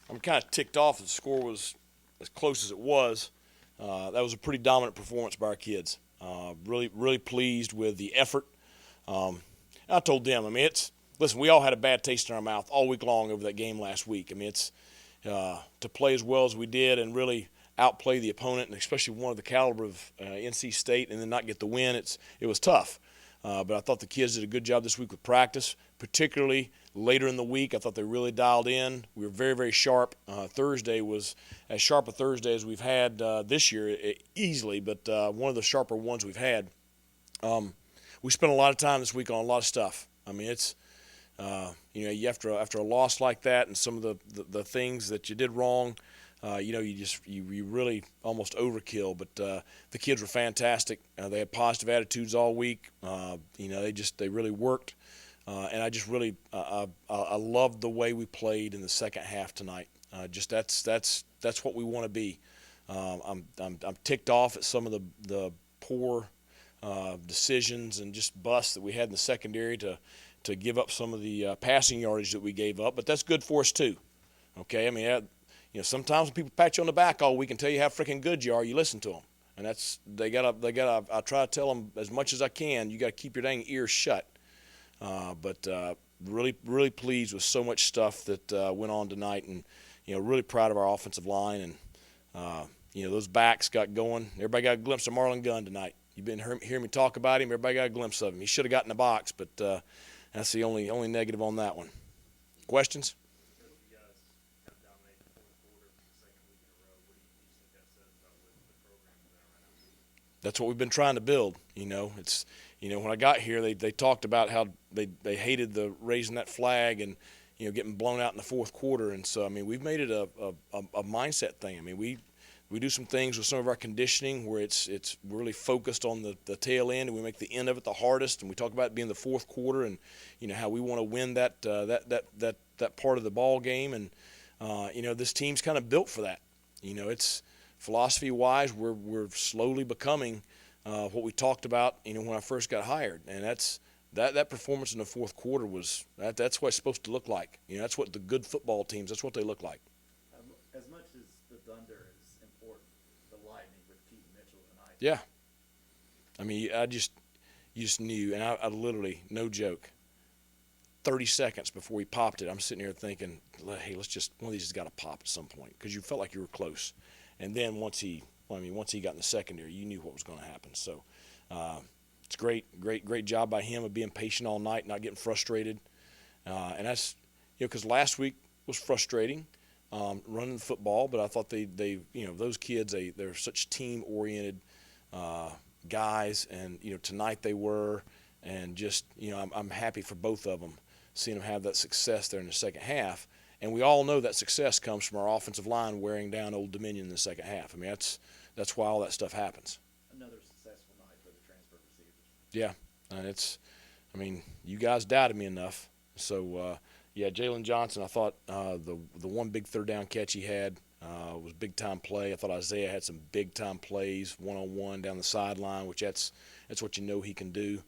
I'm kind of ticked off that the score was as close as it was. That was a pretty dominant performance by our kids. Really pleased with the effort. I told them, listen, we all had a bad taste in our mouth all week long over that game last week. It's to play as well as we did and really outplay the opponent, and especially one of the caliber of NC State, and then not get the win. It was tough. But I thought the kids did a good job this week with practice, particularly later in the week. I thought they really dialed in. We were very, very sharp. Thursday was as sharp a Thursday as we've had this year, easily, but one of the sharper ones we've had. We spent a lot of time this week on a lot of stuff. It's after a loss like that and some of the things that you did wrong, you really almost overkill. But the kids were fantastic. They had positive attitudes all week. They really worked, and I just really I loved the way we played in the second half tonight. That's what we want to be. I'm ticked off at some of the poor decisions and just busts that we had in the secondary to give up some of the passing yardage that we gave up, but that's good for us too. Okay, sometimes when people pat you on the back all week and tell you how freaking good you are, you listen to them, and they gotta. I try to tell them as much as I can. You got to keep your dang ears shut. But really pleased with so much stuff that went on tonight, and really proud of our offensive line, and those backs got going. Everybody got a glimpse of Marlon Gunn tonight. You've been hearing me talk about him. Everybody got a glimpse of him. He should have got in the box, but that's the only negative on that one. Questions? That's what we've been trying to build. When I got here, they talked about how they hated the raising that flag and getting blown out in the fourth quarter, and so we've made it a mindset thing. We do some things with some of our conditioning where it's really focused on the tail end, and we make the end of it the hardest. And we talk about it being the fourth quarter, and how we want to win that part of the ball game. And this team's kind of built for that. It's philosophy-wise, we're slowly becoming what we talked about. When I first got hired, and that performance in the fourth quarter was that's what it's supposed to look like. That's what the good football teams. That's what they look like. As much as the Thunder is important, the Lightning with Keaton Mitchell tonight. Yeah. You just knew, and I literally, no joke, 30 seconds before he popped it, I'm sitting here thinking, hey, one of these has got to pop at some point, because you felt like you were close. And then once he got in the secondary, you knew what was going to happen. So it's great job by him of being patient all night, not getting frustrated. And that's, because last week was frustrating. Running the football, but I thought they those kids, they're such team-oriented guys, and tonight they were, and just I'm happy for both of them, seeing them have that success there in the second half, and we all know that success comes from our offensive line wearing down Old Dominion in the second half. That's why all that stuff happens. Another successful night for the transfer receivers. Yeah, and you guys doubted me enough, so. Yeah, Jalen Johnson, I thought the one big third down catch he had was big-time play. I thought Isaiah had some big-time plays, one-on-one down the sideline, which that's what he can do.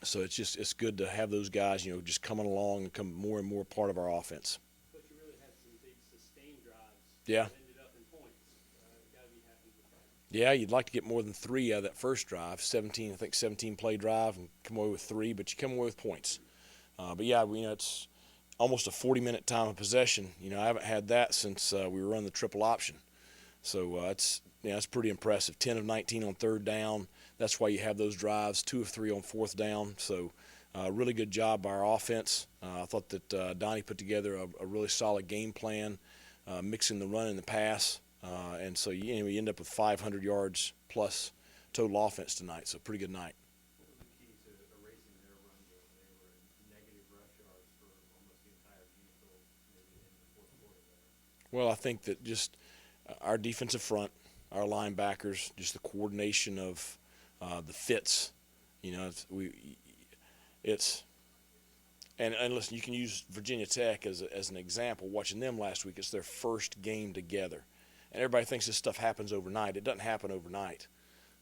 So it's good to have those guys, just coming along and come more and more part of our offense. But you really had some big sustained drives. Yeah. That ended up in points. You got to be happy with that. Yeah, you'd like to get more than 3 out of that first drive, 17-play drive, and come away with 3, but you come away with points. But yeah, it's almost a 40-minute time of possession. I haven't had that since we were running the triple option. So it's pretty impressive. 10 of 19 on third down. That's why you have those drives. 2 of 3 on fourth down. So really good job by our offense. I thought that Donnie put together a really solid game plan, mixing the run and the pass. And so you end up with 500 yards plus total offense tonight. So pretty good night. Well, I think that just our defensive front, our linebackers, just the coordination of the fits, and listen, you can use Virginia Tech as an example. Watching them last week, it's their first game together, and everybody thinks this stuff happens overnight. It doesn't happen overnight.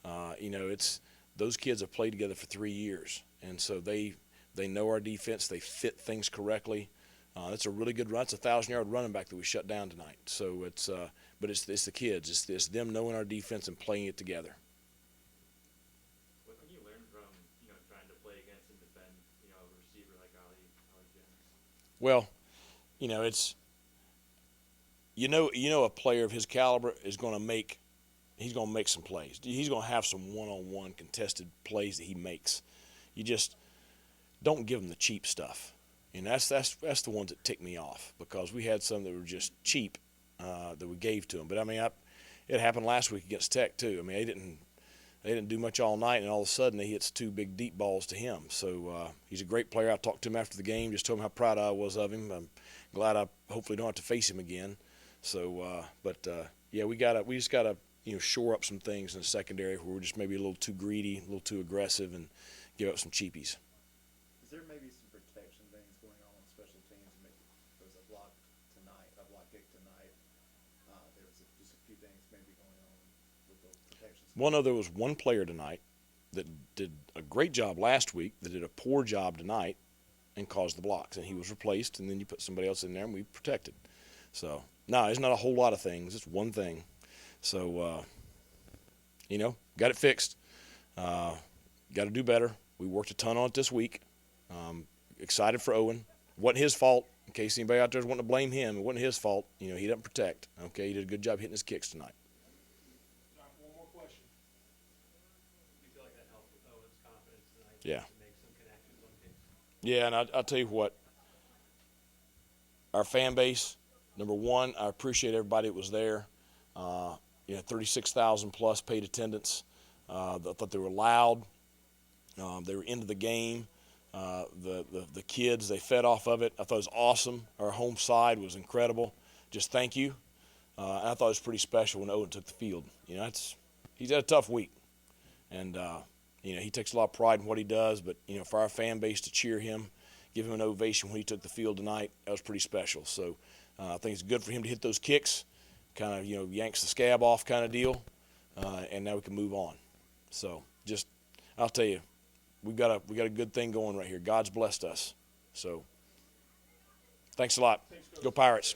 It's those kids have played together for 3 years, and so they know our defense. They fit things correctly. That's a really good run. It's a 1,000-yard running back that we shut down tonight. So but it's the kids. It's them knowing our defense and playing it together. What can you learn from trying to play against and defend a receiver like Ali Jones? Well, it's a player of his caliber is going to make. He's going to make some plays. He's going to have some one-on-one contested plays that he makes. You just don't give him the cheap stuff. And that's the ones that tick me off, because we had some that were just cheap that we gave to him. But I mean, it happened last week against Tech too. I mean, they didn't do much all night, and all of a sudden he hits 2 big deep balls to him. So he's a great player. I talked to him after the game, just told him how proud I was of him. I'm glad I hopefully don't have to face him again. So, yeah, we just gotta shore up some things in the secondary where we're just maybe a little too greedy, a little too aggressive, and give up some cheapies. Is there maybe some protection things going on special teams? Maybe there was a block kick tonight. There was just a few things maybe going on with those protections. Well, no, there was one player tonight that did a great job last week that did a poor job tonight and caused the blocks, and he was replaced, and then you put somebody else in there, and we protected. So, no, it's not a whole lot of things. It's one thing. So, got it fixed. Got to do better. We worked a ton on it this week. Excited for Owen. Wasn't his fault. In case anybody out there is wanting to blame him, it wasn't his fault. He doesn't protect. Okay, he did a good job hitting his kicks tonight. All right, one more question. Do you feel like that helped with Owen's confidence tonight? Yeah. To make some connections on kicks? Yeah, and I'll tell you what. Our fan base, number one, I appreciate everybody that was there. 36,000 plus paid attendance. I thought they were loud. They were into the game. The kids, they fed off of it. I thought it was awesome. Our home side was incredible. Just thank you. And I thought it was pretty special when Owen took the field. He's had a tough week. And, he takes a lot of pride in what he does. But, for our fan base to cheer him, give him an ovation when he took the field tonight, that was pretty special. So I think it's good for him to hit those kicks, kind of, yanks the scab off kind of deal. And now we can move on. So I'll tell you, we got a good thing going right here. God's blessed us. So thanks a lot. Go Pirates.